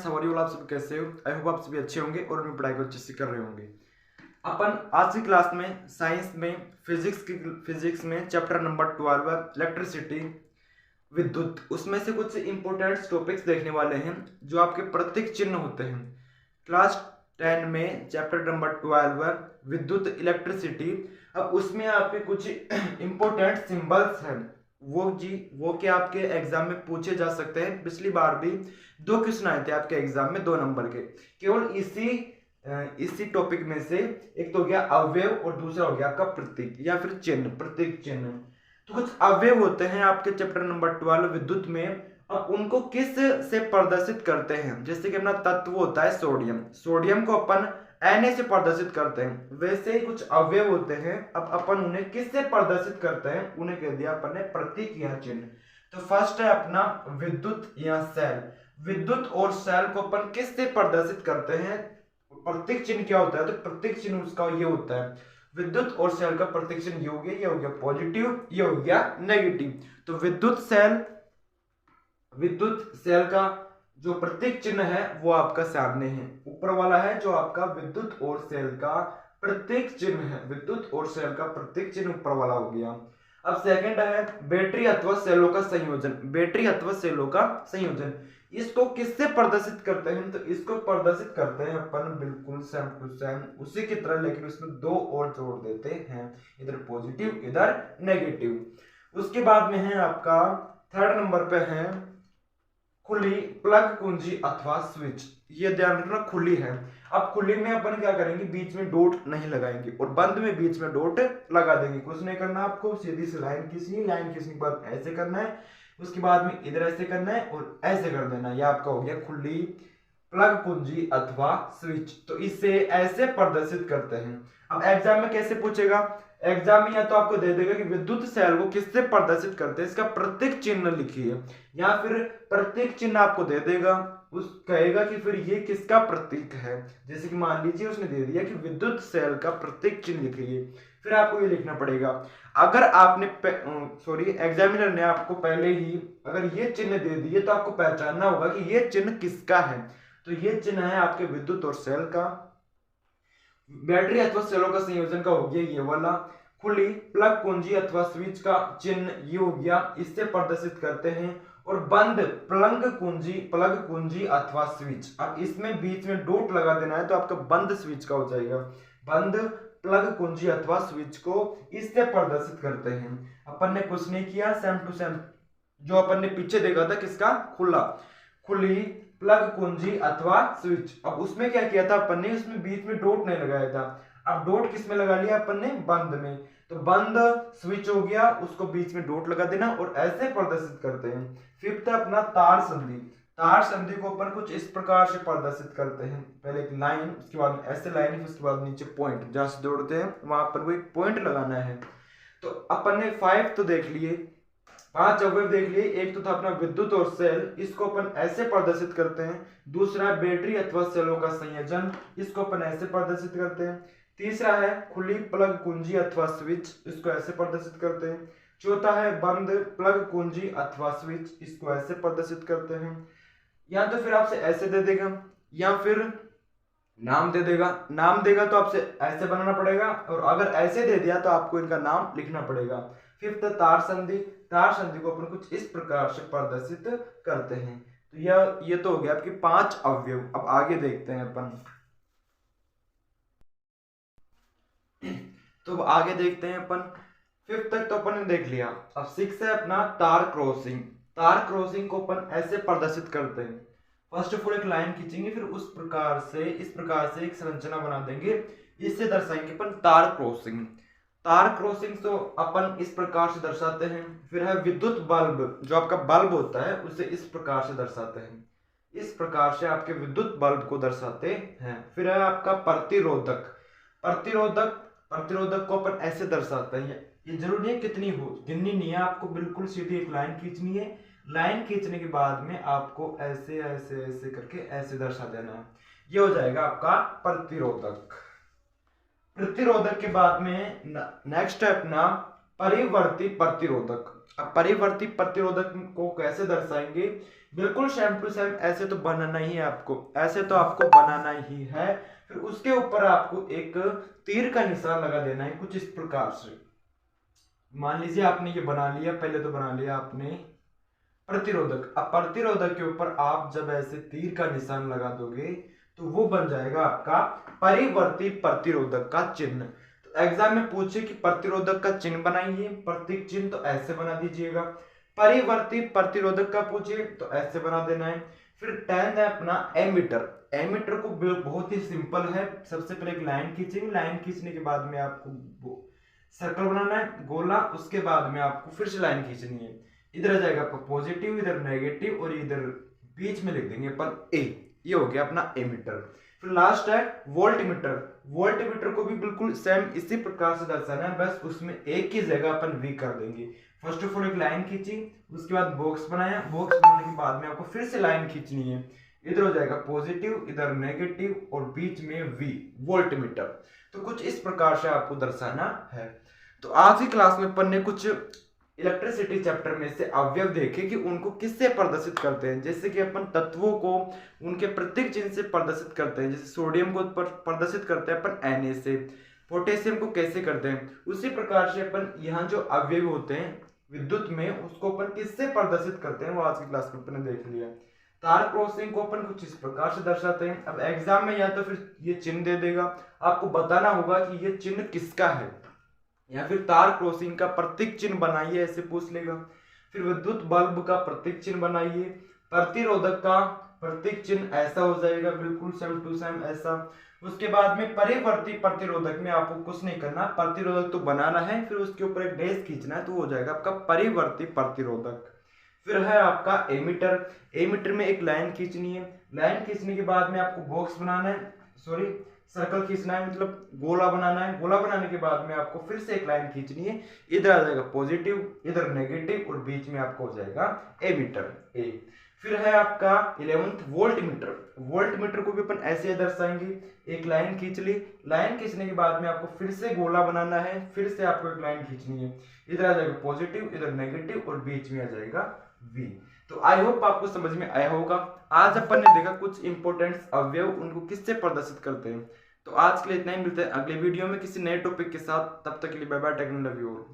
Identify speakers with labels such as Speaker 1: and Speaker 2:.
Speaker 1: Friends, how are you? आप सब कैसे हो? आई होप आप सभी अच्छे होंगे और अपनी पढ़ाई को अच्छे से कर रहे होंगे। अपन आज की क्लास में साइंस में फिजिक्स में चैप्टर नंबर 12 है इलेक्ट्रिसिटी, विद्युत। उसमें से कुछ इंपॉर्टेंट टॉपिक्स देखने वाले हैं जो आपके प्रतीक चिन्ह होते हैं। क्लास 10 में चैप्टर नंबर 12 है विद्युत इलेक्ट्रिसिटी। अब उसमें आपके कुछ इंपॉर्टेंट सिंबल्स हैं, वो कि आपके एग्जाम में पूछे जा सकते हैं। पिछली बार भी 2 क्वेश्चन आए थे आपके एग्जाम में 2 नंबर के, केवल इसी टॉपिक में से। एक तो हो गया अवयव और दूसरा हो गया आपका प्रतीक या फिर चिन्ह, प्रतीक चिन्ह। तो कुछ अवयव होते हैं आपके चैप्टर नंबर 12 विद्युत में। अब उनको किस से प्रदर्शित करते हैं? जैसे कि अपना तत्व होता है सोडियम, सोडियम को अपन Na से प्रदर्शित करते हैं। वैसे ही कुछ अवयव होते हैं, अब अपन उन्हें किससे प्रदर्शित करते हैं? उन्हें कह दिया अपन ने प्रतीक या चिन्ह। तो फर्स्ट है अपना विद्युत या सेल। विद्युत और सेल को अपन किससे प्रदर्शित करते हैं? प्रतीक चिन्ह क्या होता है? तो प्रतीक चिन्ह उसका ये होता है, विद्युत और सेल का प्रतीक चिन्ह ये हो गया पॉजिटिव, ये हो गया नेगेटिव। तो विद्युत सेल का जो प्रतीक चिन्ह है वो आपका सामने है, ऊपर वाला है जो आपका विद्युत और सेल का प्रतीक चिन्ह है। विद्युत और सेल का प्रतीक चिन्ह ऊपर वाला हो गया। अब सेकंड है बैटरी अथवा सेलों का संयोजन। बैटरी अथवा सेलों का संयोजन, इसको किससे प्रदर्शित करते हैं? तो इसको प्रदर्शित करते हैं अपन बिल्कुल सेम टू सेम उसी की तरह, लेकिन उसमें 2 और जोड़ देते हैं, इधर पॉजिटिव इधर नेगेटिव। उसके बाद में है आपका थर्ड नंबर पे है खुली प्लग कुंजी अथवा स्विच। ये ध्यान रखना खुली है। अब खुली में अपन क्या करेंगे? बीच में डॉट नहीं लगाएंगे और बंद में बीच में डॉट लगा देंगे। कुछ नहीं करना आपको, सीधी सी लाइन खींचने के बाद ऐसे करना है, उसके बाद में इधर ऐसे करना है और ऐसे कर देना। यह आपका हो गया खुली प्लग कुंजी अथवा स्विच। तो इसे ऐसे प्रदर्शित करते हैं। अब एग्जाम में कैसे पूछेगा? एग्जाम में या तो आपको दे देगा कि विद्युत सेल को किससे प्रदर्शित करते हैं, इसका प्रतीक चिन्ह लिखिए, या फिर प्रतीक चिन्ह आपको दे देगा, उस कहेगा कि फिर ये किसका प्रतीक है। जैसे कि मान लीजिए उसने दे दिया कि विद्युत सेल का प्रतीक चिन्ह लिखिए, फिर आपको ये लिखना पड़ेगा। अगर आपने एग्जामिनर ने आपको पहले ही अगर ये चिन्ह दे दिए तो आपको पहचानना होगा कि ये चिन्ह किसका है। तो ये चिन्ह है आपके विद्युत और सेल का। बैटरी अथवा सेलों का संयोजन का हो गया ये वाला। खुली प्लग कुंजी अथवा स्विच का चिन्ह ये हो गया, इससे प्रदर्शित करते हैं। और बंद प्लग कुंजी अथवा स्विच, अब इसमें बीच में डॉट लगा देना है तो आपका बंद स्विच का हो जाएगा। बंद प्लग कुंजी अथवा स्विच को इससे प्रदर्शित करते हैं। अपन ने कुछ नहीं किया, सेम टू सेम जो अपन ने पीछे देखा था, किसका? खुली प्लग कुंजी अथवा स्विच। अब उसमें क्या किया था अपन ने? उसमें बीच में डॉट नहीं लगाया था। अब डॉट किस में लगा लिया अपन ने? बंद में। तो बंद स्विच हो गया, उसको बीच में डॉट लगा देना और ऐसे प्रदर्शित करते हैं। फिफ्थ है अपना तार संधि। तार संधि को अपन कुछ इस प्रकार से प्रदर्शित करते हैं, पहले एक लाइन, उसके बाद ऐसे लाइन, उसके बाद नीचे पॉइंट, जहां से जोड़ते हैं वहां पर वो एक पॉइंट लगाना है। तो अपन ने 5 तो देख लिए, 5 अवयव देख लिए। एक तो था अपना विद्युत और सेल, इसको अपन ऐसे प्रदर्शित करते हैं। दूसरा बैटरी अथवा सेलों का संयोजन, इसको अपन ऐसे प्रदर्शित करते हैं। तीसरा है खुली प्लग कुंजी अथवा स्विच, इसको ऐसे प्रदर्शित करते हैं। चौथा है बंद प्लग कुंजी अथवा स्विच, इसको ऐसे प्रदर्शित करते हैं। या तो फिर आपसे ऐसे दे देगा या फिर नाम दे देगा। नाम देगा तो आपसे ऐसे बनाना पड़ेगा, और अगर ऐसे दे दिया तो आपको इनका नाम लिखना पड़ेगा। फिफ्थ तार संधि। तार संधि को अपन कुछ इस प्रकार से प्रदर्शित करते हैं। तो ये तो हो गया आपके 5 अवयव। अब आगे देखते हैं अपन। तो आगे देखते हैं अपन। 5th तक तो अपन ने देख लिया। अब 6 है अपना तार क्रॉसिंग। तार क्रॉसिंग को अपन ऐसे प्रदर्शित करते हैं। फर्स्ट ऑफ ऑल एक लाइन खींचेंगे, फिर इस प्रकार से एक संरचना बना देंगे, इससे दर्शाएंगे अपन तार क्रॉसिंग। तार क्रॉसिंग तो अपन इस प्रकार से दर्शाते हैं। फिर है विद्युत बल्ब, जो आपका बल्ब होता है उसे इस प्रकार से दर्शाते हैं। इस प्रकार से आपके विद्युत बल्ब को दर्शाते हैं। फिर है आपका प्रतिरोधक। प्रतिरोधक को अपन ऐसे दर्शाते हैं। ये जरूरी है गिननी नहीं है आपको, बिल्कुल सीधी एक लाइन खींचनी है। लाइन खींचने के बाद में आपको ऐसे ऐसे ऐसे करके ऐसे दर्शा देना है। ये हो जाएगा आपका प्रतिरोधक। प्रतिरोधक के बाद में नेक्स्ट है अपना परिवर्ती प्रतिरोधक। अब परिवर्ती प्रतिरोधक को कैसे दर्शाएंगे, बिल्कुल सेम टू सेम ऐसे तो बनाना ही है आपको, ऐसे तो आपको बनाना ही है। फिर उसके ऊपर आपको एक तीर का निशान लगा देना है कुछ इस प्रकार से। मान लीजिए आपने ये बना लिया, पहले तो बना लिया आपने प्रतिरोधक। अब प्रतिरोधक के ऊपर आप जब ऐसे तीर का निशान लगा दोगे तो वो बन जाएगा आपका परिवर्ती प्रतिरोधक का चिन्ह। तो एग्जाम में पूछे कि प्रतिरोधक का चिन्ह बनाइए, प्रतीक चिन्ह, तो ऐसे बना दीजिएगा। परिवर्ती प्रतिरोधक का पूछे तो ऐसे बना देना है। फिर 10 है अपना एमीटर। एमीटर को बहुत ही सिंपल है, सबसे पहले एक लाइन खींचेंगे, लाइन खींचने के बाद में आपको सर्कल बनाना है गोला, उसके बाद में आपको फिर से लाइन खींचनी है। इधर आ जाएगा आपका पॉजिटिव, इधर नेगेटिव, और इधर बीच में लिख देंगे अपन ए। ये हो गया अपना एमीटर। फिर लास्ट है वोल्टमीटर। वोल्टमीटर को भी बिल्कुल सेम इसी प्रकार से दर्शाना है, बस उसमें एक की जगह अपन वी कर देंगे। फर्स्ट ऑफ ऑल एक लाइन खींची, उसके बाद बॉक्स बनाया, बॉक्स बनाने के बाद में आपको फिर से लाइन खींचनी है। इधर हो जाएगा पॉजिटिव, इधर नेगेटिव, और बीच में वी, वोल्टमीटर। तो कुछ इस प्रकार से आपको दर्शाना है। तो आज की क्लास में अपन ने कुछ इलेक्ट्रिसिटी चैप्टर में से अवयव देखे कि उनको किससे प्रदर्शित करते हैं। जैसे कि अपन तत्वों को उनके प्रतीक चिन्ह से प्रदर्शित करते हैं, जैसे सोडियम को प्रदर्शित करते हैं अपन Na से, पोटेशियम को कैसे करते हैं, उसी प्रकार से अपन यहाँ जो अवयव होते हैं विद्युत में उसको अपन किससे प्रदर्शित करते हैं वो आज की क्लास में अपन ने देख लिया। तार क्रॉसिंग को अपन कुछ इस प्रकार से दर्शाते हैं। अब एग्जाम में या तो फिर ये चिन्ह दे देगा, आपको बताना होगा कि ये चिन्ह किसका है, या फिर तार क्रॉसिंग का प्रतीक चिन्ह बनाइए, ऐसे पूछ लेगा। फिर विद्युत बल्ब का प्रतीक चिन्ह बनाइए। प्रतिरोधक का प्रतीक चिन्ह ऐसा हो जाएगा, बिल्कुल सेम टू सेम ऐसा। उसके बाद में परिवर्ती प्रतिरोधक में आपको कुछ नहीं करना, प्रतिरोधक तो बनाना है, फिर उसके ऊपर एक डैश खींचना है, तो हो जाएगा आपका परिवर्ती प्रतिरोधक। फिर है आपका एमीटर। एमीटर में एक लाइन खींचनी है, लाइन खींचने के बाद में आपको बॉक्स बनाना है, सॉरी सर्कल खींचना है, मतलब गोला बनाना है। गोला बनाने के बाद में आपको फिर से एक लाइन खींचनी है, इधर आ जाएगा पॉजिटिव, इधर नेगेटिव, और बीच में आपको हो जाएगा एमीटर ए। फिर है आपका 11th वोल्टमीटर। वोल्टमीटर को भी अपन ऐसे दर्शाएंगे, एक लाइन खींच ली, लाइन खींचने के बाद में आपको फिर से गोला बनाना है, फिर से आपको एक लाइन खींचनी है, इधर आ जाएगा पॉजिटिव, इधर नेगेटिव, और बीच में आ जाएगा वी। तो आई होप आपको समझ में आया होगा। आज अपन ने देखा कुछ इंपॉर्टेंट अवयव उनको किससे प्रदर्शित करते हैं। तो आज के लिए इतना ही, मिलते हैं अगले वीडियो में किसी नए टॉपिक के साथ। तब तक के लिए bye bye, take care, love you all.